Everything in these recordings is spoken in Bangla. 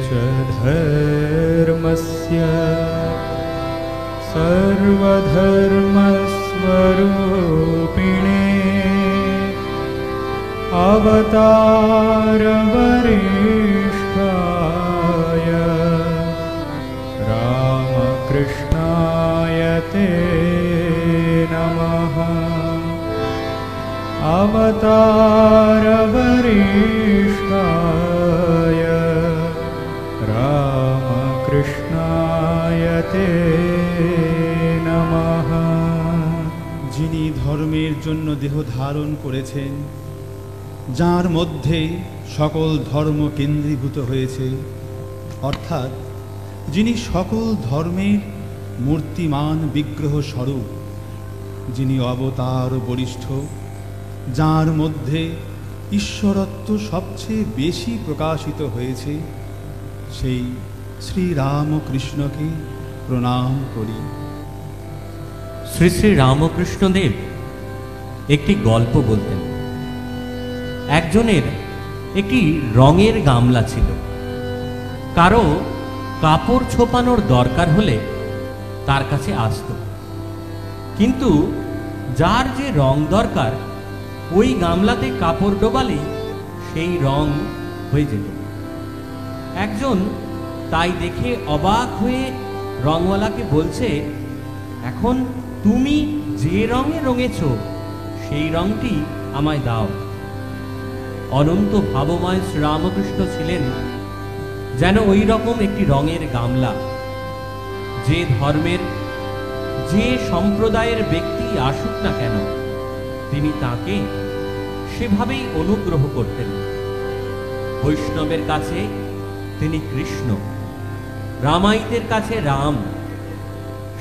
च धर्मस्य सर्वधर्मस्वरूपिणे अवतारवरिष्ठाय रामकृष्णाय ते नमः। अवतारवरिष्ठाय रामकृष्णाय ते नमः। যিনি ধর্মের জন্য দেহ ধারণ করেছেন, যার মধ্যে সকল ধর্ম কেন্দ্রীভূত হয়েছে, অর্থাৎ যিনি সকল ধর্মের মূর্তিমান বিগ্রহ স্বরূপ, যিনি অবতার বরিষ্ঠ, যার মধ্যে ঈশ্বরত্ব সবচেয়ে বেশি প্রকাশিত হয়েছে, সেই শ্রীরামকৃষ্ণকে প্রণাম করি। শ্রী শ্রী রামকৃষ্ণদেব একটি গল্প বলতেন। একজনের একটি রঙের গামলা ছিল। কারো কাপড় ছোপানোর দরকার হলে তার কাছে আসত, কিন্তু যার যে রং দরকার ওই গামলাতে কাপড় ডোবালে সেই রং হয়ে যেত। একজন তাই দেখে অবাক হয়ে রংওয়ালাকে বলছে, এখন তুমি যে রঙে রঙেছ সেই রংটি আমায় দাও। অনন্ত ভাবময় শ্রীরামকৃষ্ণ ছিলেন যেন ওই রকম একটি রঙের গামলা। যে ধর্মের যে সম্প্রদায়ের ব্যক্তি আসুক না কেন, তিনি তাকে সেভাবেই অনুগ্রহ করতেন। বৈষ্ণবের কাছে তিনি কৃষ্ণ, রামায়িতের কাছে রাম,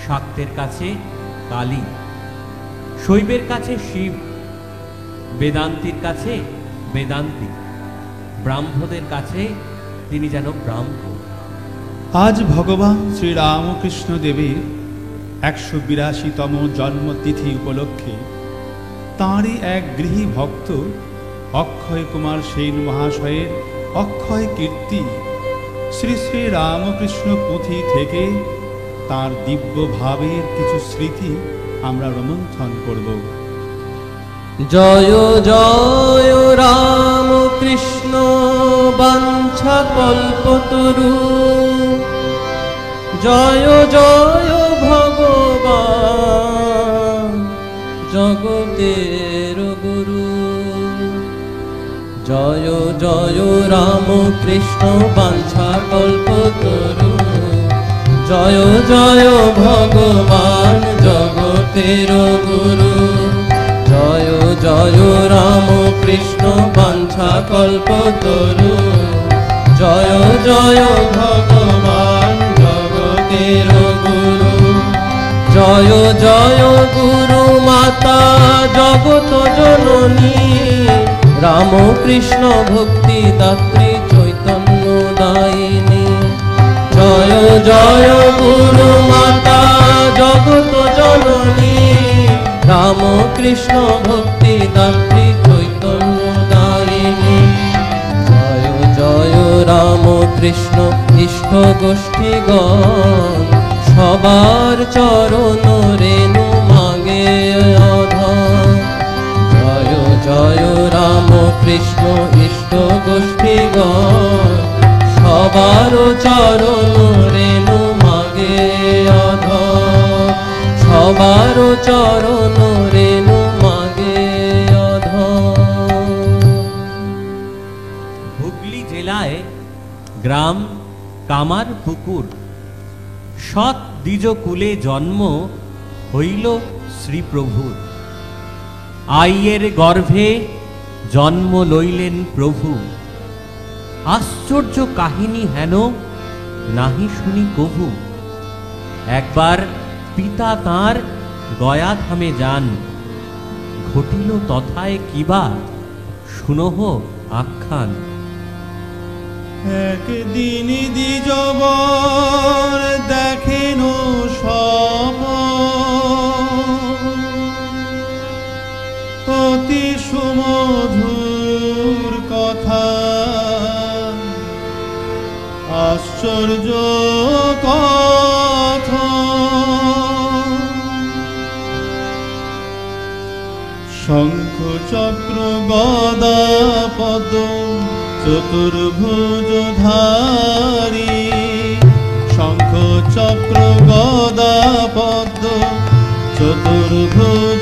শাক্তের কাছে কালী, শৈবের কাছে শিব, বেদান্তির কাছে বেদান্তি, ব্রাহ্মদের কাছে তিনি যেন ব্রাহ্ম। আজ ভগবান শ্রীরামকৃষ্ণ দেবের 182তম জন্মতিথি উপলক্ষে তাঁরই এক গৃহী ভক্ত অক্ষয় কুমার সেন মহাশয়ের অক্ষয় কীর্তি শ্রী শ্রী রামকৃষ্ণ পুঁথি থেকে তাঁর দিব্য ভাবের কিছু স্মৃতি আমরা রোমন্থন করব। জয় জয় রামকৃষ্ণ বাঞ্ছা কল্পতরু, জয় জয় ভগবান জগতের গুরু। জয় জয় রামকৃষ্ণ বাঞ্ছা কল্পতরু, জয় জয় ভগবান জগতের গুরু। জয় জয় রামকৃষ্ণ বাঞ্ছা কল্পতরু, জয় জয় ভগবান জগতের গুরু। জয় জয় গুরু মাতা জগত জননী, রামকৃষ্ণ ভক্তি দাত্রী চৈতন্য দায়িনী। জয় জয় গুরু মাতা জগত জননী, রামকৃষ্ণ ভক্তি দাত্রী চৈতন্য দায়িনী। জয় জয় রামকৃষ্ণ ইষ্ট গোষ্ঠীগণ, সবার চরণ রেণু মাগে অধম। জয় জয় রামকৃষ্ণ ইষ্ট গোষ্ঠীগণ, সবার চরণ রেণু মাগে অধম। সবার চরণ রেণু মাগে অধম। হুগলি জেলায় গ্রাম কামারপুকুর, সৎ দ্বিজ কুলে জন্ম হইল শ্রীপ্রভুর। আইয়ের গর্ভে জন্ম লইলেন প্রভু, আশ্চর্য কাহিনী হেন নাহি শুনি কভু। একবার পিতা তাঁর গয়া ধামে যান, ঘটিল তথায় কিবা শুনহ আখ্যান। একদিন দ্বিজবর দেখেন অতি সুমধুর কথা, আশ্চর্য কথা শঙ্খ চক্র গদা পদ্ম চতুর্ভুজধারী শঙ্খ চক্র গদা পদ্ম চতুর্ভুজধারী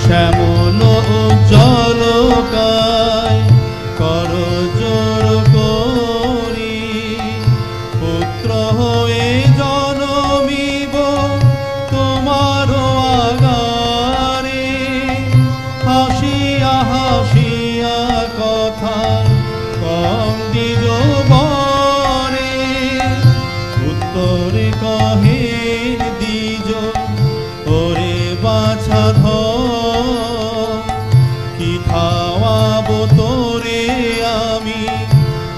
শ্যামল উজ্জ্বল কায় করজোর করি পুত্র হয়ে জনমিব তোমার আগারে হাসিয়া হাসিয়া কথা কম দিজ বরে উত্তরে কহে দিজ ওরে বাছা কি খাওয়াব তোরে আমি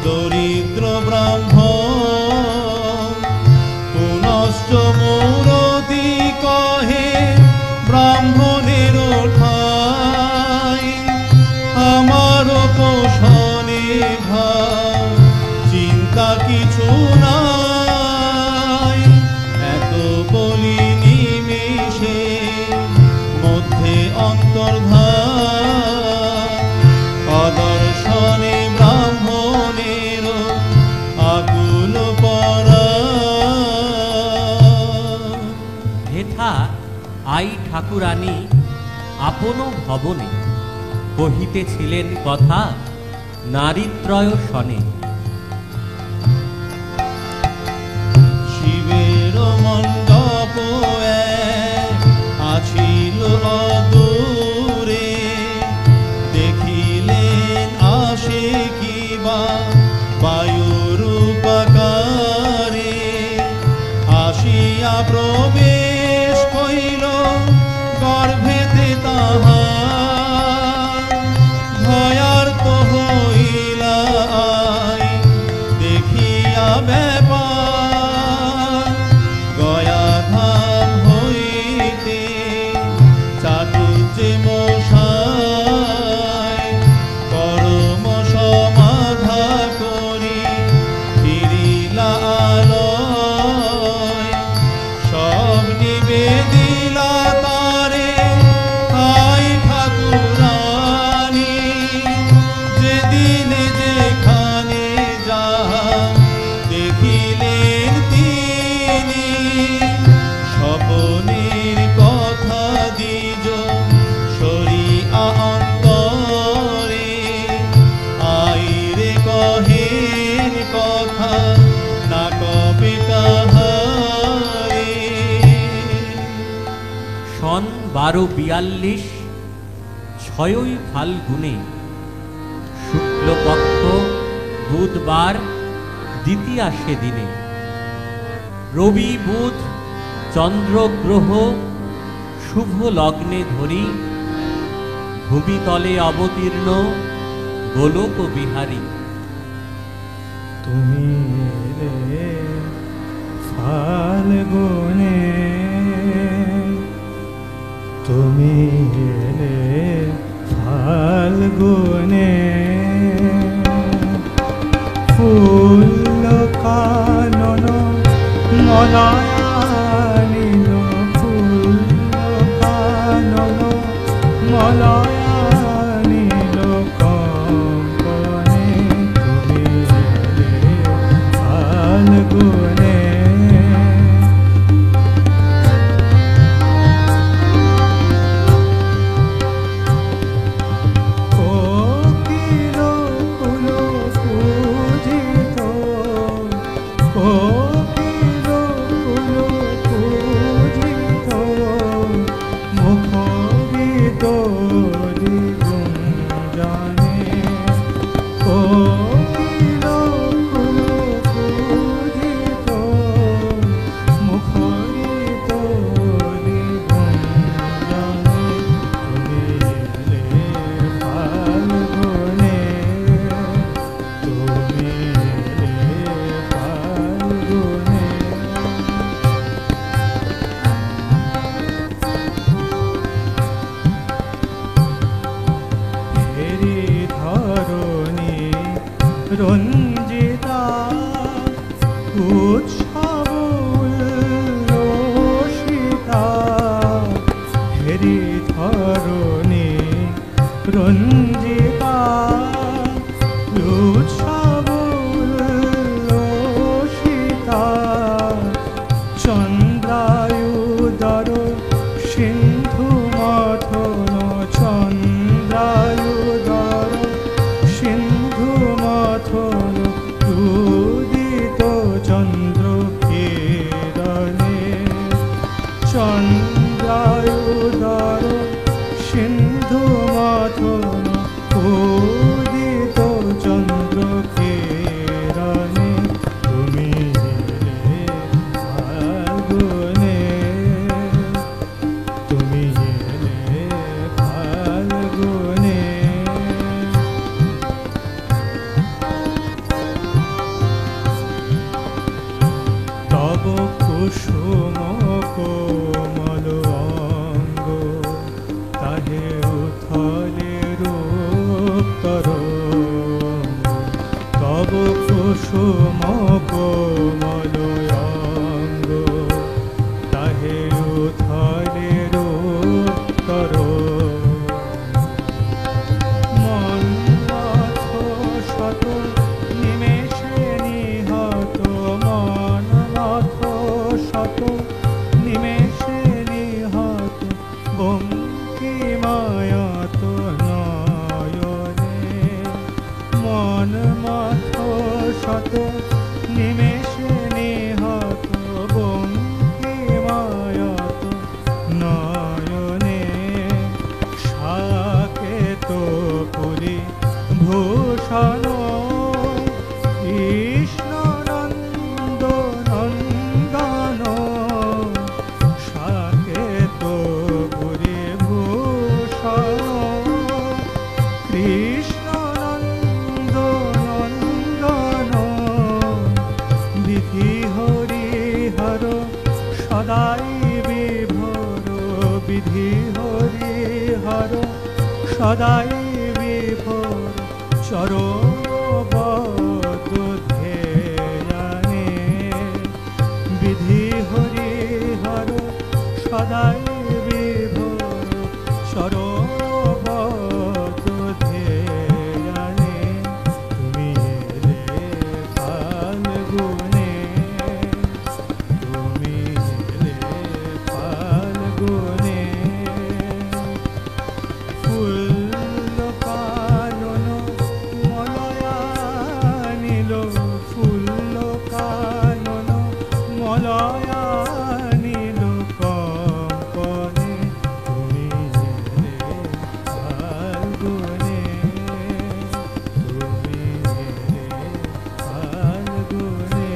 দরিদ্র ব্রাহ্মণ পুনশ্চ মূরতি কহে ব্রাহ্মণের ঠাই আমার পোষণে ভাই চিন্তা কিছু নাই এত বলি নিমেষে মধ্যে অন্তর্ধান অদর্শনে ব্রাহ্মণের আকুল পরা হেথা আই ঠাকুরানী আপন ভবনে কহিতেছিলেন কথা নারীত্রয় শনে শিবের মণ্ডপ আছিল অদূরে দেখিলেন আসে কিবা বায়ুরূপকারে আসিয়া প্রবেশ কইল গর্ভেতে তাহার ভয়ার্ত হইলা দেখিয়া ব্যাপার গয়াধাম হইতে চাটুর্যে মশাই করম সমাধা করি ফিরিলা আলয় সব নিবেদিলা তারে আই ঠাকুরানী যেদিনে যেখানে যাহা দেখিলেন তিনি স্বপনের কথা দিজ সরিয়া অন্তরে আইরে কহেন কথা না কবে কাহারে সন 1242 6ই ফাল্গুনে শুক্লপক্ষ বুধবার দ্বিতীয়া সেদিনে রবি বুধ চন্দ্রগ্রহ শুভ লগ্নে ধরি ভূমিতলে অবতীর্ণ গোলক বিহারী তুমি এলে ফাল্গুনে তুমি এলে ফাল্গুনে ফুল কানন মলয়ানিল ফুল কানন মলয়ানিল কম্পনে তুমি এলে ফাল্গুনে রঞ্জি কুসুম কোমল অঙ্গ তাহে উথলে রূপ তরঙ্গ তব কুসুম কোমল অঙ্গ তাহে উথলে রূপ তরঙ্গ মন নাথ শত নিমেষে নিহত মন নাথ শত নিমেষে নিহত বঙ্কি মায়াত নয়নে মন মাথ শত নিমেষে নিহত বঙ্কি মায়াত নয়নে সাকেত পুরী ভূষণ কৃষ্ণ নন্দ নন্দন সাকেত পুরী ভূষণ কৃষ্ণ নন্দ নন্দন বিধি হরি হর সদাই বিভোর বিধি হরি হর সদাই বিভোর চরণ বদধেয়ানে বিধি হরি হর সদাই বিভোর চরণ বদধেয়ানে তুমি এলে ফাল্গুনে তুমি এলে ফাল্গুনে ফুল কানন মলয়ানিল ফুল কানন মলয়ানিল কম্পনে তুমি এলে ফাল্গুনে তুমি এলে ফাল্গুনে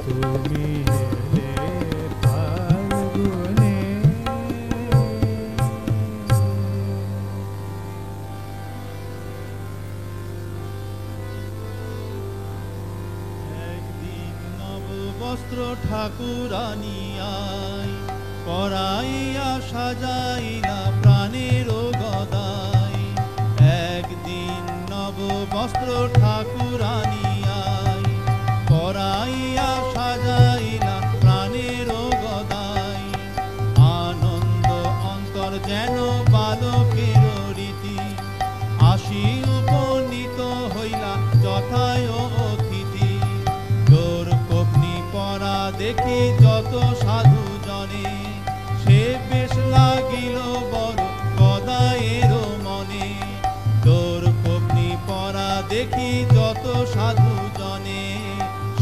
তুমি এলে ফাল্গুনে একদিন নব বস্ত্র ঠাকুরানী আই পরাইয়া সাজাইলা প্রাণের গদাই একদিন নব বস্ত্র ঠাকুরানী আই পরাইয়া সাজাইলা প্রাণের গদাই আনন্দ অন্তর যেন বালকের রীতি আসি উপনীত হইলা যথায় অতিথি তোর কপনি পরা দেখি যত সাধু জনে সে বেশ লাগিল বড় গদায়ের মনে তোর কপনি পরা দেখি যত সাধু জনে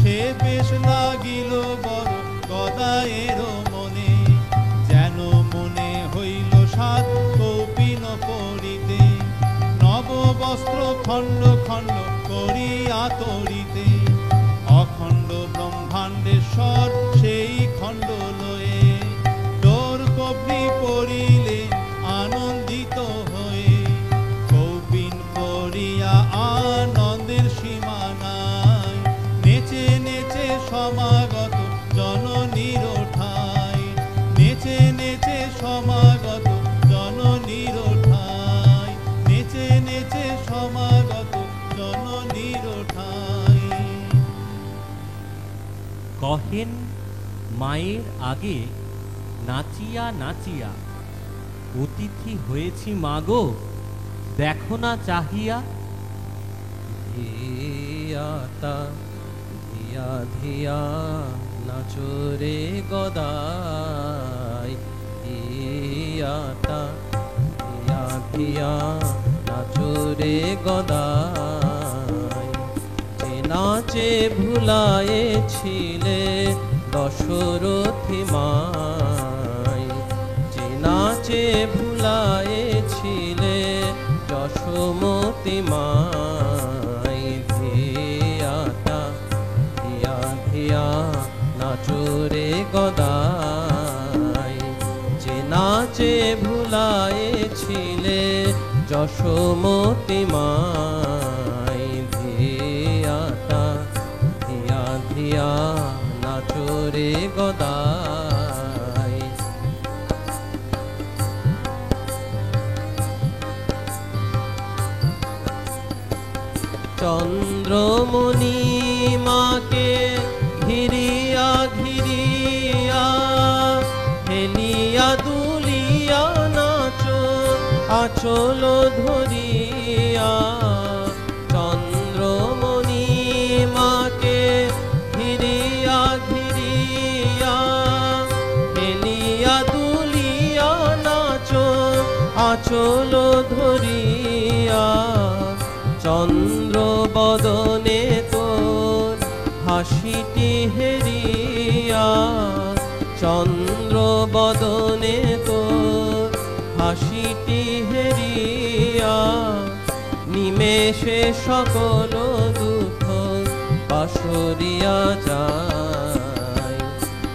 সে বেশ লাগিল বড় গদায়ের মনে যেন মনে হইল সাত কৌপিন পরিতে নব বস্ত্র খণ্ড খণ্ড করিয়া তরিতে অখণ্ড ব্রহ্মাণ্ডেশ্বর সেই খণ্ড লয়ে তোর কবি পড়িলে আনন্দিত হয়ে কৌপিন পড়িয়া আনন্দের সীমা নাই নেচে নেচে সমাগত জননীর ঠাই নেচে নেচে সমাগত জননীর ঠাই নেচে নেচে সমাগত জননীর ঠাই কহেন মায়ের আগে নাচিয়া নাচিয়া অতিথি হয়েছি মাগো দেখো না চাহিয়া ধিয়াতা ধিয়া ধিয়া নাচরে গদাই ধিয়াতা ধিয়া ধিয়া নাচরে গদাই যে নাচে ভুলায়েছিলে দশরথী মাই যে নাচে ভুলায়েছিলে যশোমতী মাই ধিয়াতা ধিয়া ধিয়া নাচরে গদাই যে নাচে ভুলায়েছিলে যশোমতী মাই ধিয়াতা ধিয়া ধিয়া নাচরে চন্দ্রমণি মাকে ঘিরিয়া ঘিরিয়া হেলিয়া দুলিয়া নাচো আচল ধরিয়া। চন্দ্রমণি মাকে ঘিরিয়া ঘিরিয়া হেলিয়া দুলিয়া নাচো আচল ধরিয়া। চন্দ্র বদনে তোর হাসিটি হেরিয়া। চন্দ্র বদনে তোর হাসিটি হেরিয়া। নিমেষে সকল দুঃখ পাশরিয়া যায়।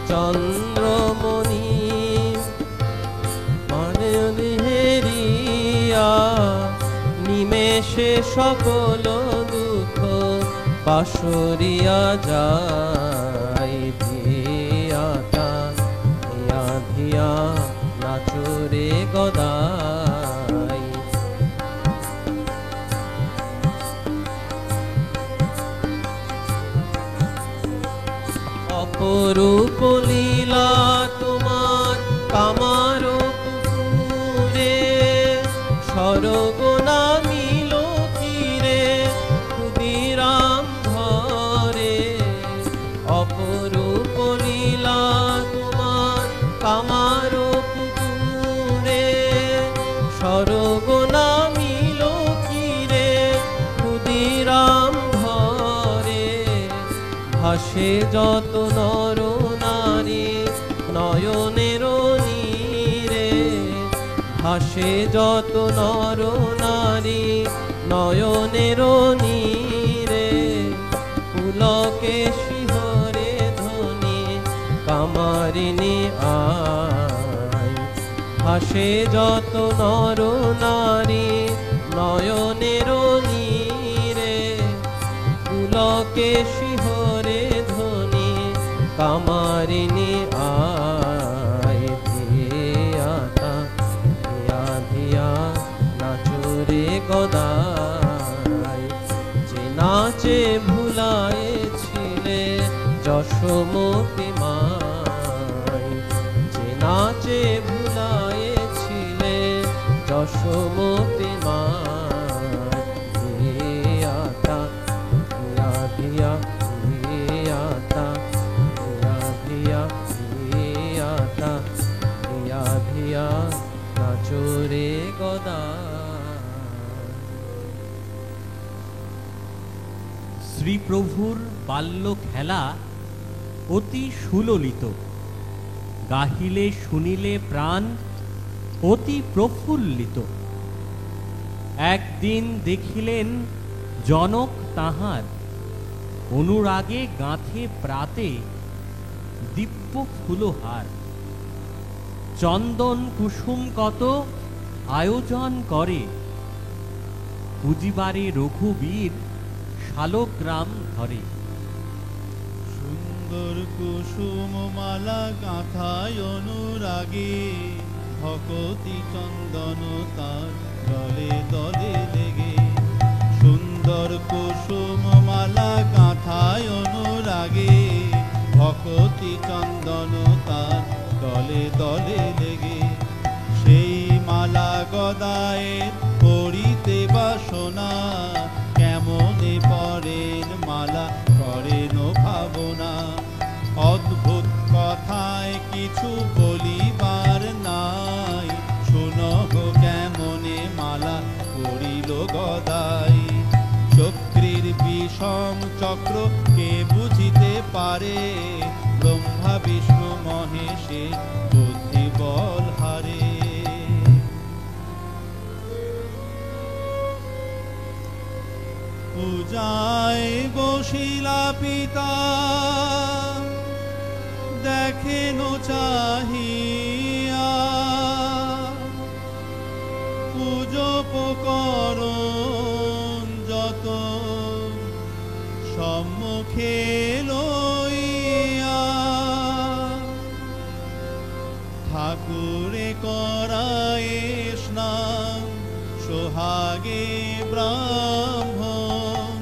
চন্দ্রমণি মানে হেরিয়া নিমেষে সকল দুঃখ পাশরিয়া যায়। ধিয়াতা ধিয়া ধিয়া নাচরে গদাই। অপরূপ লীলা তোমার কামার পুকুরে সরগোনা মিল তীরে ক্ষুদিরাম ধরে। অপরূপ লীলা তোমার কামার পুকুরে সরগোনা মিল তীরে ক্ষুদিরাম ধরে। ভাসে যত নর নারী নয়নের নীরে। ভাসে যত নর নারী নয়নের নীরে। পুলকে শিহরে ধ্বনি কামারিনী আয়। ভাসে যত নর নারী নয়নের নীরে। পুলকে শিহরে ধ্বনি কামারিনী আয়। ধিয়াতা ধিয়া ধিয়া নাচরে গদাই। যে নাচে ভুলায়েছিলে যশোমতি মাই। যে নাচে ভুলায়েছিলে যশোমতি মাই। ধিয়াতা ধিয়া ধিয়া ধিয়াতা ধিয়া ধিয়া ধিয়াতা ধিয়া ধিয়া নাচরে গদাই। শ্রীপ্রভুর বাল্য খেলা অতি সুললিত। গাহিলে শুনিলে প্রাণ অতি প্রফুল্লিত। একদিন দেখিলেন জনক তাহার অনুরাগে গাঁথে প্রাতে দিব্য ফুলহার। চন্দন কুসুম কত আয়োজন করে পুজিবারে রঘুবীর শালগ্রাম ধরে। সুন্দর কুসুম মালা গাঁথায় অনুরাগে ভকতি চন্দন তার দলে দলে লেগে। সুন্দর কুসুম মালা গাঁথায় অনুরাগে ভকতি চন্দন তার দলে দলে লেগে। সেই মালা গদায়ে পড়িতে বাসনা কেমনে পরেন মালা করেন ভাবনা। অদ্ভুত কথায় কিছু বলিবার নাই শুনহ কেমনে মালা করিল গদাই। চক্রের বিষম চক্র কে বুঝিতে পারে ব্রহ্মা বিষ্ণু মহেশে বুদ্ধি বল হারে। পূজায় বসিলা পিতা দেখেন চাহিয়া। পুজোপকরণ যত সম্মুখে লইয়া। ঠাকুরে করায় স্নান সোহাগে ব্রাহ্মণ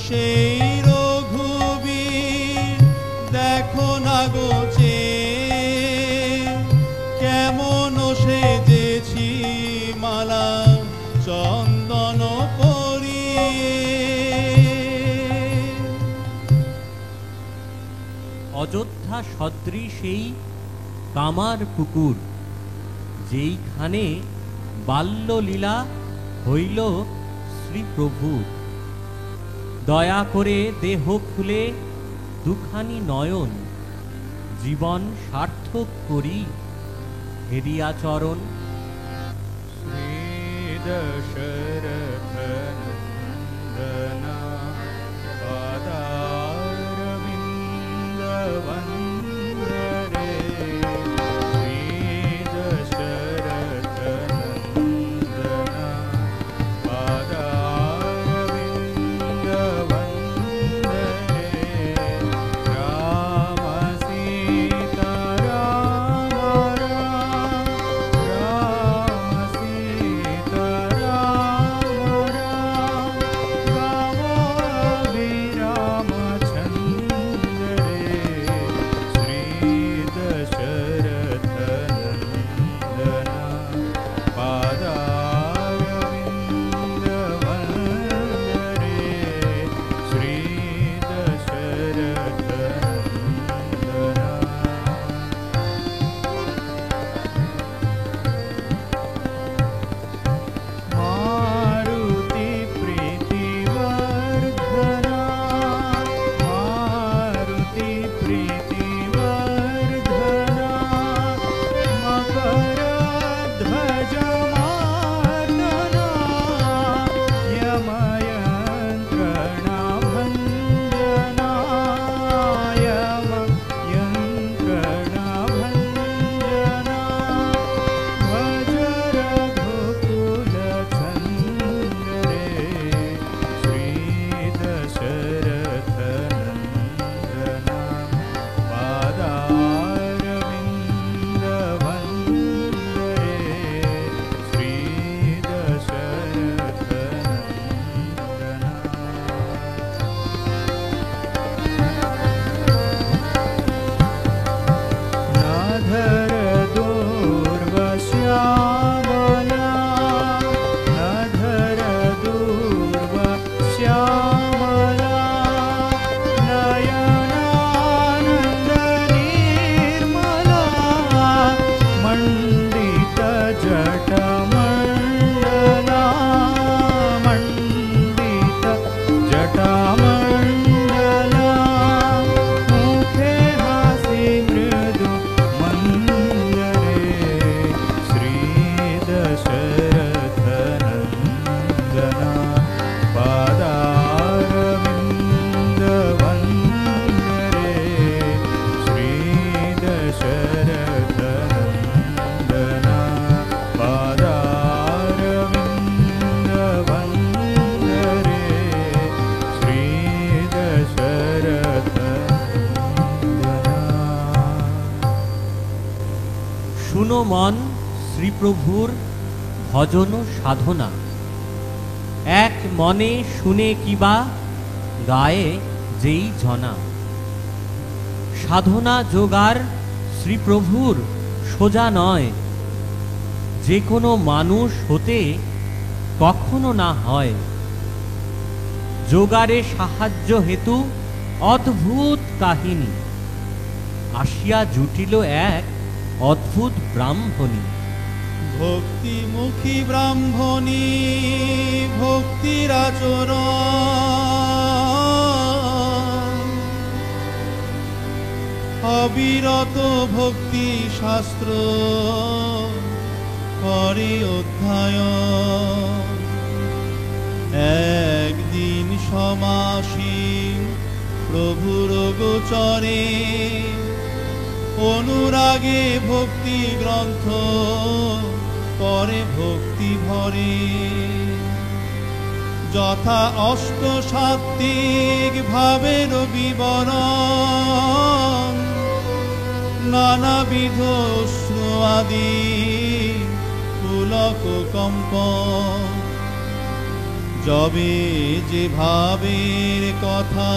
সেই রঘুবীর দেখো না গোচে কেমন সেজেছি মালা চন্দন পরিয়ে। অযোধ্যা সদৃশ সেই কামার পুকুর, যেইখানে বাল্যলীলা হইল শ্রীপ্রভুর। দয়া করে দেহ খুলে দুখানি নয়ন, জীবন সার্থক করি হেরিয়া চরণ। শ্রী দশরথ নন্দনা পাদারবিন্দ বন্দরে। শ্রী দশরথ নন্দনা পাদারবিন্দ বন্দরে। রাম সীতা রাম রাম, রাম সীতা রাম রাম, রাম অভিরামচন্দ্র রে। শ্রী দশরথ নন্দনা পাদারবিন্দ বন্দরে। শ্রী দশরথ নন্দনা। मारुति प्रीतिवर्धना, मारुति प्रीतिवर्धना, मकरध्वज मार्दना, यमयन्त्रणभञ्जना, यमयन्त्रणभञ्जना। भज रघुकुलचन्द्र रे। श्री दशरथ नन्दना पादारविन्द वन्दरे। श्री दशरथ नन्दना। नाधर दूर्वश्यामला, नाधर दूर्वश्यामला, नयनानन्द निर्मला, मण्डित जटमण्डला, मण्डित जटमण्डला। मुखे हासि मृदु मन्दरे। श्री दशरथ नन्दना पादारविन्द वन्दरे। श्री दशरथ नन्दना पादारविन्द वन्दरे। श्री दशरथ नन्दना। শুনো মন শ্রীপ্রভুর ভজন সাধনা, এক মনে শুনে কিবা গায়ে যেই জনা। সাধনা যোগার শ্রীপ্রভুর সোজা নয়, যে কোনো মানুষ হতে কখনো না হয়। যোগারে সাহায্য হেতু অদ্ভুত কাহিনী, আসিয়া জুটিল এক অদ্ভুত ব্রাহ্মণী। ভক্তিমুখী ব্রাহ্মণী ভক্তির আচরণ, অবিরত ভক্তি শাস্ত্র করে অধ্যয়ন। একদিন সমাসীন প্রভুর গোচরে, অনুরাগে ভক্তি গ্রন্থ করে ভক্তি ভরে। যথা অষ্ট সাত্ত্বিক ভাবের বিবরণ, নানাবিধ অশ্রু আদি পুলক কম্পন। যবে যে ভাবের কথা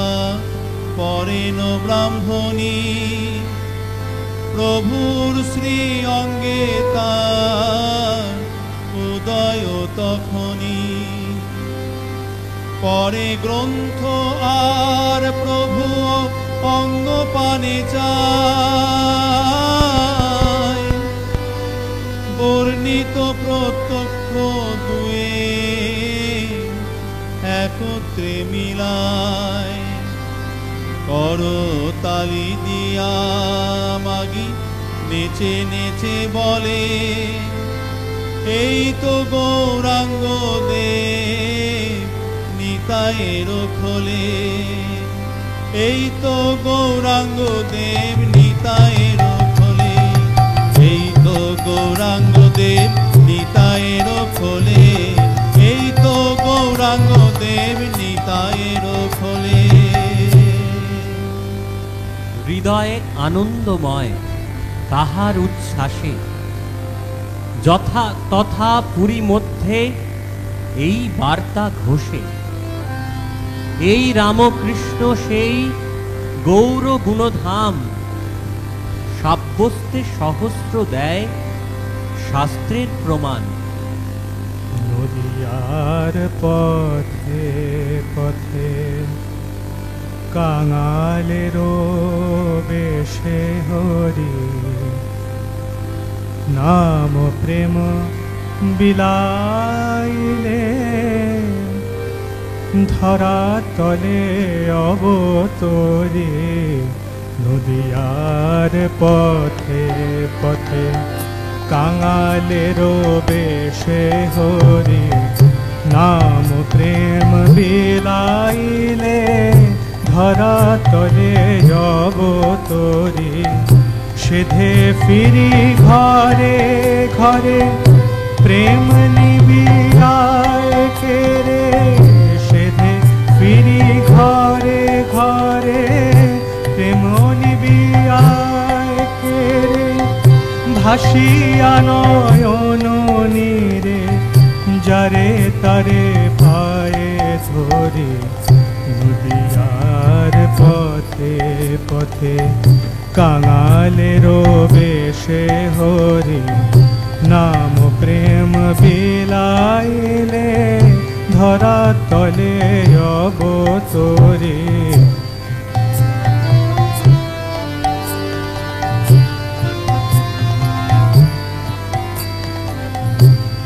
পড়েন ব্রাহ্মণী, প্রভুর শ্রী অঙ্গে তার উদয় তখনই। পরে গ্রন্থ আর প্রভু অঙ্গ পানে চায়, বর্ণিত প্রত্যক্ষ দুয়ে একত্রে মিলায়। করতালি দিয়া মাগি নেচে নেচে বলে, এই তো গৌরাঙ্গ দেব নিতায়ের খোলে, এই তো গৌরাঙ্গ দেব নিতায়ের খোলে, এই তো গৌরাঙ্গ দেব নিতায়ের খোলে, এই তো গৌরাঙ্গ দেব নিতায়ের খোলে। হৃদয়ে আনন্দময় তাহার উচ্ছ্বাসে, যথা তথা পুরী মধ্যে এই বার্তা ঘোষে। এই রামকৃষ্ণ সেই গৌর গুণধাম, সাব্যস্তে সহস্র দেয় শাস্ত্রের প্রমাণ। নদিয়ার পথে পথে কাঙালেরও বেশে হরি, নাম প্রেম বিলাইলে ধরা তলে অবতরে। নদিয়ার পথে পথে কাঙালেরও বেশে হরি, নাম প্রেম বিলাইলে ধরা তলে অবতরে। সেধে ফিরি ঘরে ঘরে প্রেম নিবিড়ায় কেরে, সেধে ফিরি ঘরে ঘরে প্রেম নিবিড়ায় কেরে। ভাসিয়া নয়ন নীরে যারে তারে পায়ে ধরে। নদিয়ার পথে পথে কাঙালেরও বেশে হরি, নাম প্রেম বিলাইলে ধরা তলে অবতরে।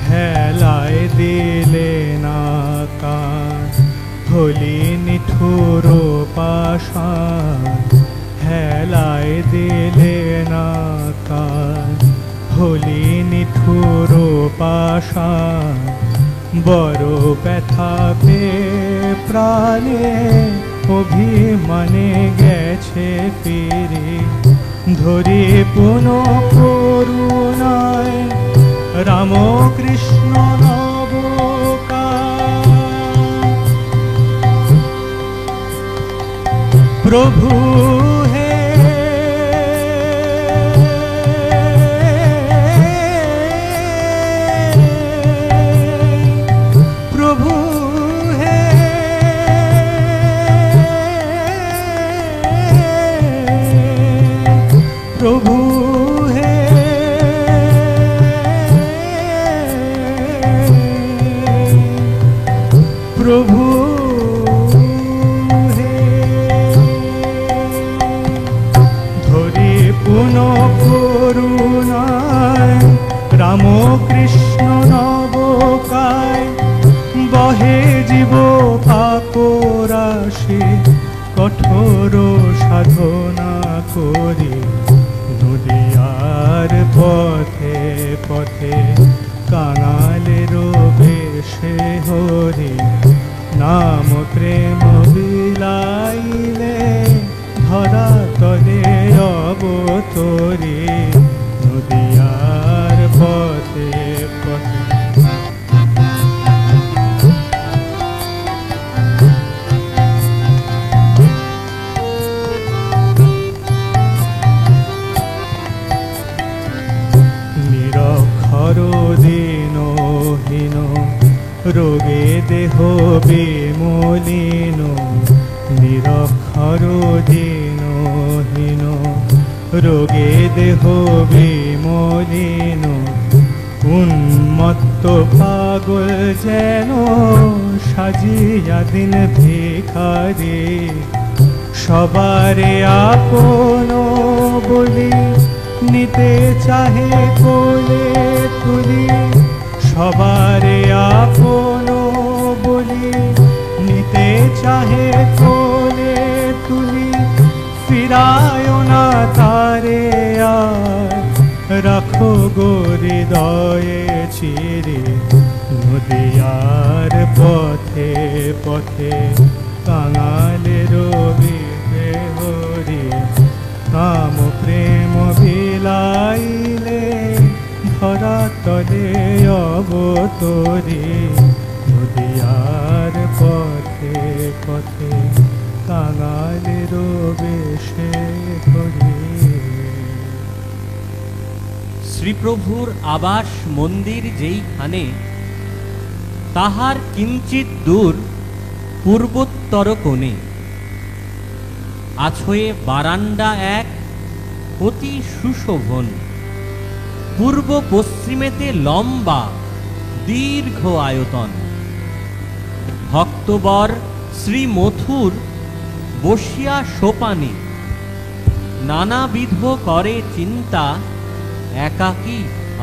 হেলায় দিলে না কান হলি নিঠুর পাষাণ, হেলায় দিলে না কান হলি নিঠুর পাষাণ। বড় ব্যথা পে প্রাণে অভিমানে গেছে ফিরে, ধরে পুনঃ করুণায় রামকৃষ্ণ নবকার। প্রভু হে প্রভু হে প্রভু হে প্রভু হে। ধরে পুনঃ করুণায় রামকৃষ্ণ নবকায়, বহে জীব পাপ রাশি কঠোর সাধনা করি। নদিয়ার পথে পথে কাঙালেরও বেশে হরি, নাম প্রেম বিলাইলে ধরা তলে অবতরে। নদিয়ার পথে পথে নিরক্ষর দীনহীন রোগে দেহ বিমলিন, নিরক্ষর দীনহীন। রোগে দেহ বিমলিন, উন্মত্ত পাগল যেন সাজিয়া দিন ভিখারি। সবারে আপন বলি নিতে চাহে কোলে তুলি। সবারে আপন বলি নিতে চাহে কোলে তুলি। ফিরায় না তারে আর, রাখো গো হৃদয়ে চিরে। নদিয়ার পথে পথে কাঙালের বিবে হরি। কাম প্রেম বিলাইলে ধরা তলে অবতরি। নদিয়ার পথে পথে কাঙালের বেশে হরি। শ্রীপ্রভুর আবাস মন্দির যেইখানে, তাহার কিঞ্চিত দূর পূর্বোত্তর কোণে আছয়ে বারান্দা এক অতি সুশোভন। পূর্ব পশ্চিমেতে লম্বা দীর্ঘ আয়তন। ভক্তবর শ্রী মথুর বসিয়া সোপানে নানাবিধ করে চিন্তা একাকী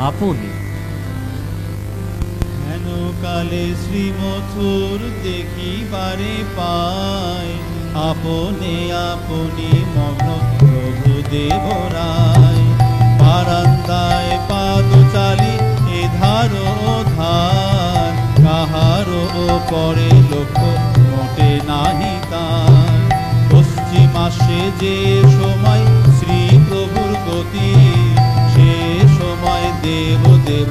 আপনি। হেন কালে শ্রী মথুর দেখিবারে পায়, আপনে আপনি মগ্ন প্রভু দেবরায়। বারান্দায় পাদ চালি এধার ধার, কাহারও পরে লক্ষ্য মোটে নাহি তার। পশ্চিমাসে যে সময় শ্রী প্রভুর গতি, সে সময় দেব দেব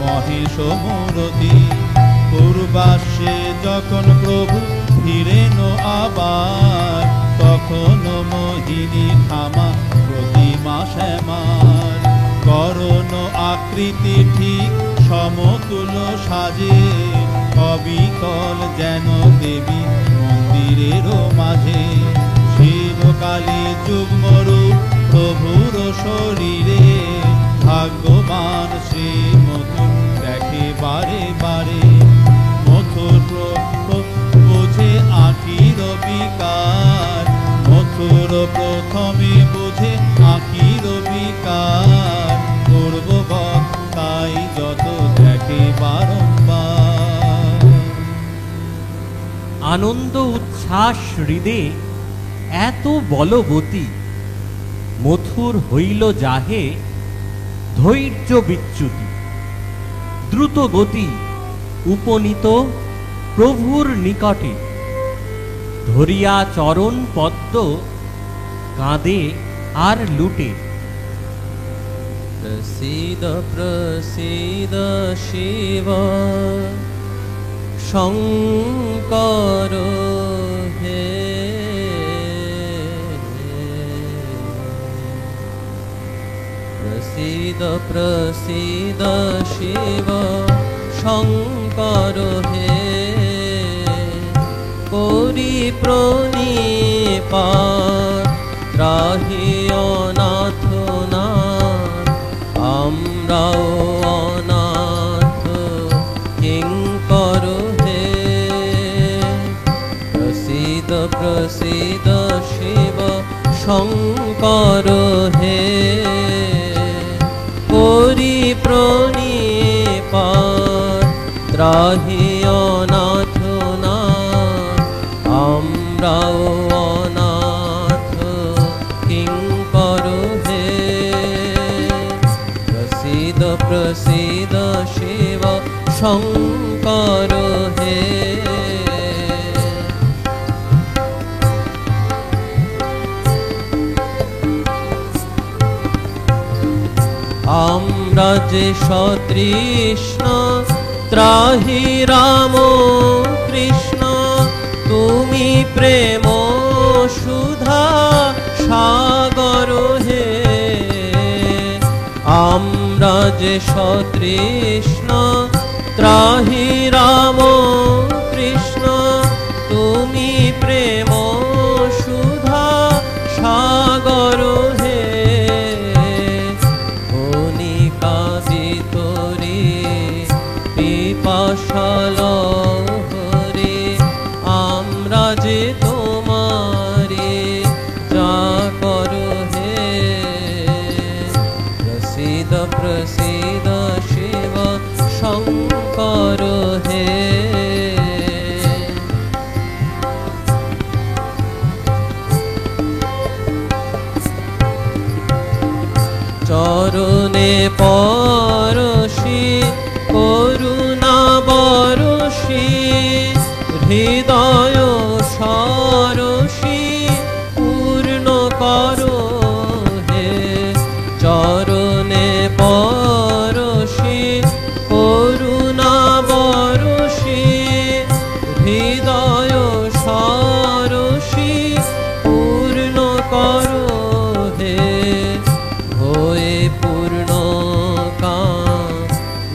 মহেশ মূরতি। পূর্বাসে যখন প্রভু ফিরেন আবার, তখন মোহিনী থামা প্রতিমা শ্যামার। করণ আকৃতি ঠিক সমতুল সাজে, অবিকল যেন দেবী মন্দিরের মাঝে। শিবকালী যুগ্মরূপ প্রভুর শরীরে, ভাগ্যবান শ্রী মথুর দেখে বারে বারে। মথুর বুঝে আখির বিকার, মথুর প্রথমে বুঝে আখির বিকার। পূর্ববৎ তাই যত দেখে বারম্বার। আনন্দ উচ্ছ্বাস হৃদে এত বলবতী, মথুর হইল যাহে ধৈর্য বিচ্যুতি। দ্রুত গতি উপনীত প্রভুর নিকটে, ধরিয়া চরণ পদ্ম কাঁদে আর লুটে। প্রসীদ প্রসীদ শিব শঙ্কর হে। প্রসীদ প্রসীদ শিব শঙ্কর হে। করি প্রণিপাত ত্রাহি অনাথ নাথ। আমরাও অনাথ কিঙ্কর হে। প্রসীদ প্রসীদ শিব শঙ্কর হে। করি প্রণিপাত ত্রাহি অনাথ নাথ। আমরাও অনাথ কিঙ্কর হে। প্রসীদ প্রসীদ শিব শঙ্কর হে। আমরা যে সতৃষ্ণ ত্রাহি রাম কৃষ্ণ। তুমি প্রেম সুধা সাগর হে। আমরা যে সতৃষ্ণ ত্রাহি রাম শঙ্কর হে। চরণে পরশি করুণা বরশি হৃদয় সরসি পূর্ণ করো হে। চরণে পরশি করুণা বরশি হৃদয় সরসি পূর্ণ করো হে। হয়ে পূর্ণ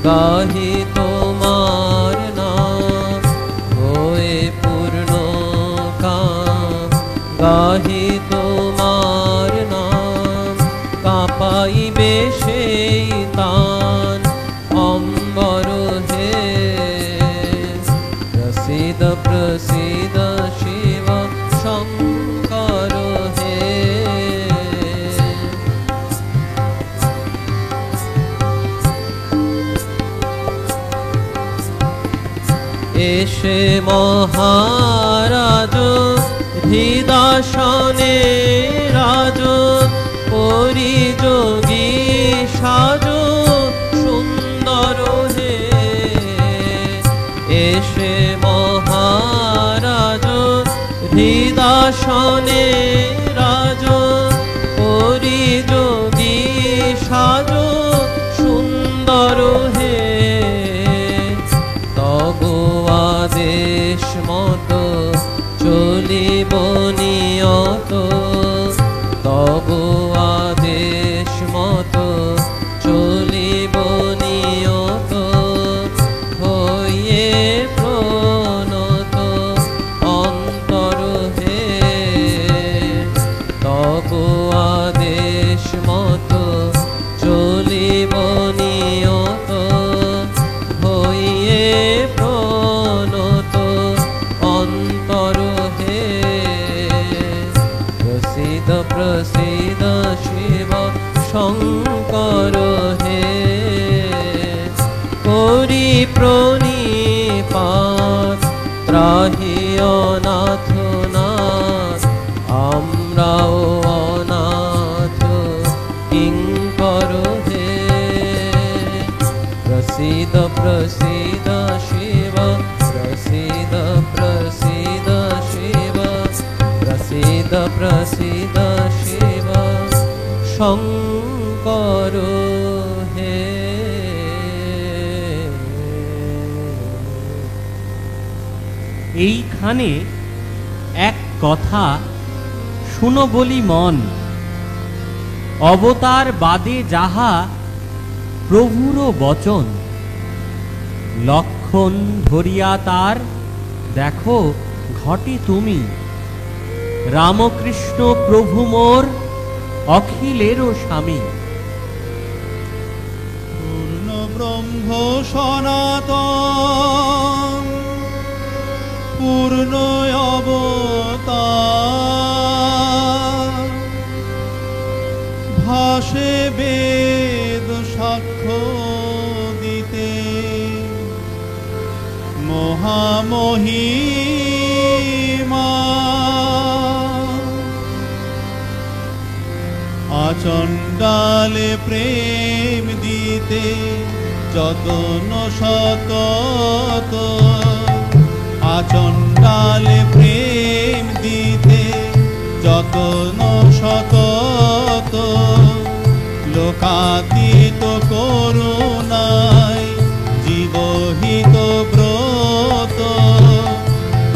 গাহি তোমার নাম, হয়ে পূর্ণ গাহি তোমার নাম। কাঁপাইবে সেই তান অম্বর হে। প্রসিদ্ধ প্রসিদ্ধ শিব শঙ্কর হে। এসে মহারাজ হৃদাসনে রাজ পরিযোগী সাজ সুন্দর হে। এসে মহারাজ হৃদাসনে রাজ পরিযোগী সাজ সুন্দর হে। তব আদেশ মতো চলিব নিয়ত, তব আদেশ মতো চলিব নিয়ত। হইয়ে প্রণত অন্তর হে। তব আদেশ মতো চলিব নিয়ত। হইয়ে প্রণত অন্তর হে। প্রসিদ্ধ প্রসিদ্ধ শিব শঙ্কর হে। করি প্রণিপাত ত্রাহি অনাথ নাথ। আমরাও অনাথ কিঙ্কর হে। প্রসিদ্ধ প্রসিদ্ধ শিব প্রসিদ্ধ প্রসিদ্ধ শিব প্রসিদ্ধ প্রসিদ্ধ শিব শঙ্কর হে। এইখানে এক কথা শুনো বলি মন, অবতার বাদে যাহা প্রভুর বচন। লক্ষণ ধরিয়া তার দেখো ঘটে তুমি, রামকৃষ্ণ প্রভু মোর অখিলেরও স্বামী। পূর্ণ ব্রহ্ম সনাতন পূর্ণ অবতার। ভাসে বেদ সাক্ষ্য দিতে মহামহিমা। আচণ্ডালে প্রেম দিতে যতন শতত। আচণ্ডালে প্রেম দিতে যতন শতত। লোকাতীত করুণায় জীবহিত ব্রত।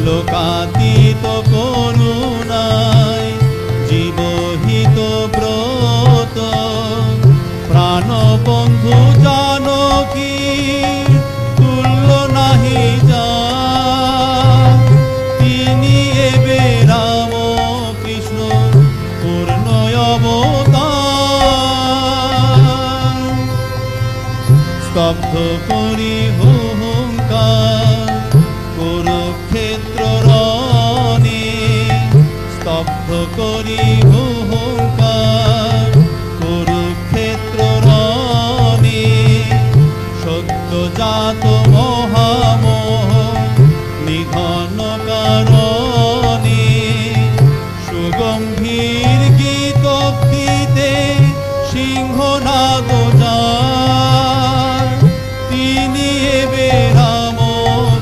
লোকাতীত করুণায় জীবহিত ব্রত। প্রাণবন্ধু জানকী তুল্য নাহি যা। তিনি এবে রাম কৃষ্ণ পূর্ণ অবতার। স্তব্ধ করি হুঙ্কার কুরুক্ষেত্র রণে। স্তব্ধ করি হুঙ্কার কুরুক্ষেত্র রণে। সত্য জাত মহামোহ নিধন কারণে সুগম্ভীর গীতক্তিতে সিংহনাদ যার তিনি এবে রাম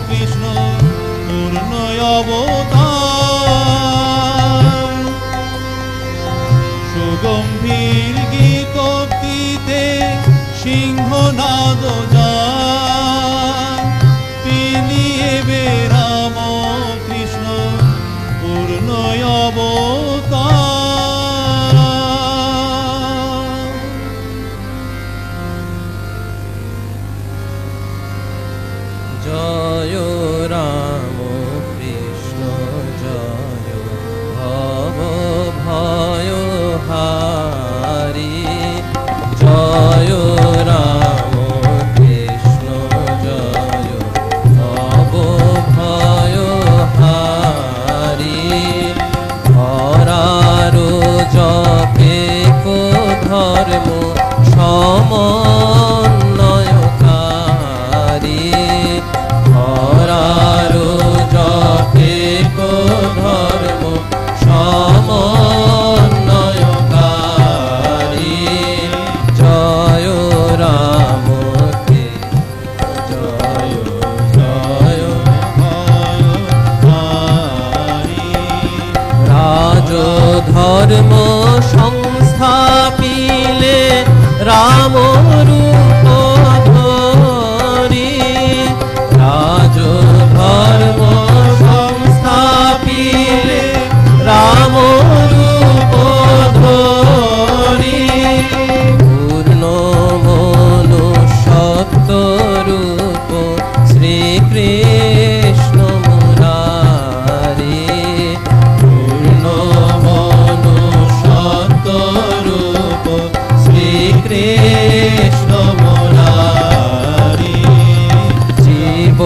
কৃষ্ণ পূর্ণ অবতার সুগম্ভীর গীতক্তিতে সিংহনাদ যার তিনি এবে রাম কৃষ্ণ পূর্ণ অবতার জয় রাম কৃষ্ণ জয় ভব ভয় হারি জয় রাম কৃষ্ণ জয় ভব ভয় হারি ধরার জপে কো ধর্ম সমন্বয়কারী ধরার জপে কো ধর্ম সমন্বয়কারী জয় রাম জয় জয় রাজধর্ম সংস্থাপিলে রাম রূপ ধরি রাজধর্ম সংস্থাপিলে রাম রূপ ধরি পূর্ণ মনুষ্যত্ব রূপ শ্রীকৃষ্ণ মুরারি পূর্ণ মনুষ্যত্ব রূপ শ্রীকৃষ্ণ মুরারি জীব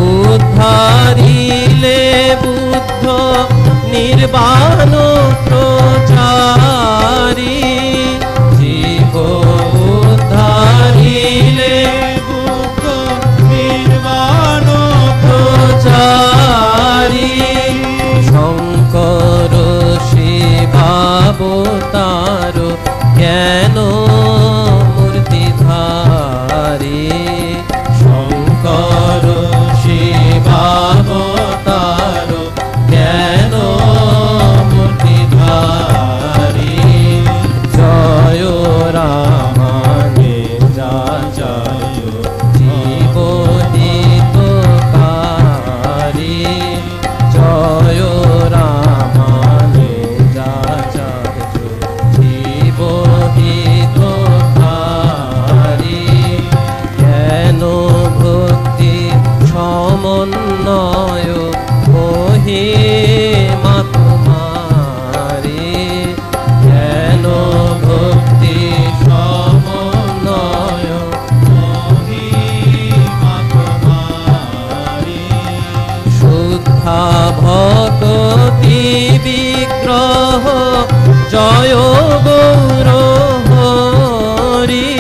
উদ্ধারিলে বুদ্ধ নির্বাণ প্রচারী জীব উদ্ধারিলে বুদ্ধ নির্বাণ প্রচারী শঙ্কর শিবাবতার জ্ঞান মূর্তিধারী শঙ্কর শিবাবতার জ্ঞান মূর্তিধারী জয় রামানে জয় জীবহিতকারী জয় রামানে জয় জীবহিতকারী জ্ঞান ভক্তি সমন্বয় মহিমা তোমারি জ্ঞান ভক্তি সমন্বয় মহিমা তোমারি শুদ্ধা ভক্তি বিগ্রহ জয় গৌর হরি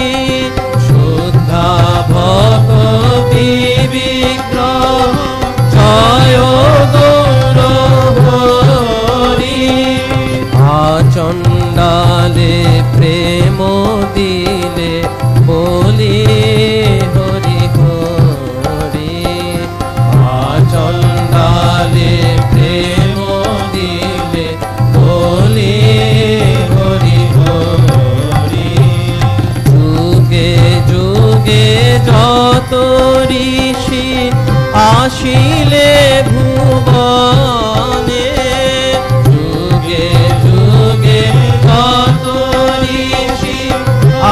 শুদ্ধা ভক্তি বিগ্রহ জয় গৌর হরি আচণ্ডালে প্রেম দিলে বলি হরি হরি আচণ্ডালে প্রেম দিলে বলি হরি হরি যুগে যুগে যত ঋষি আসিলে ভুবনে যুগে যুগে যত ঋষি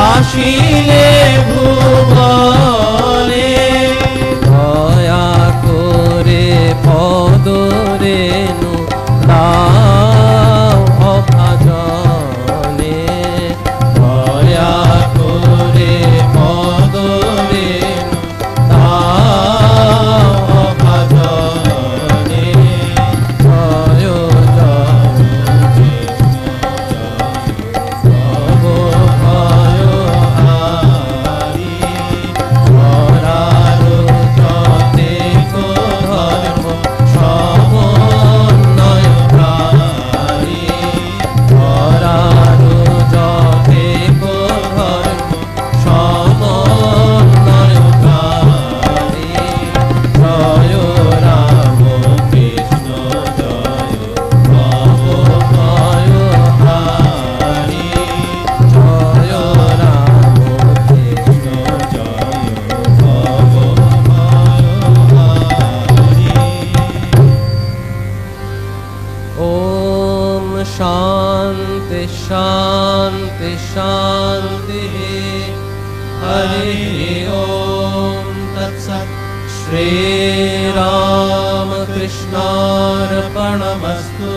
আসিলে ভুবনে দয়া করে পদরেণু দাও অভাজনে দয়া করে পদরেণু দাও অভাজনে জয় জয় शान्ति शान्ति शान्तिः हरिः ॐ तत्सत् श्रीरामकृष्णार्पणमस्तु।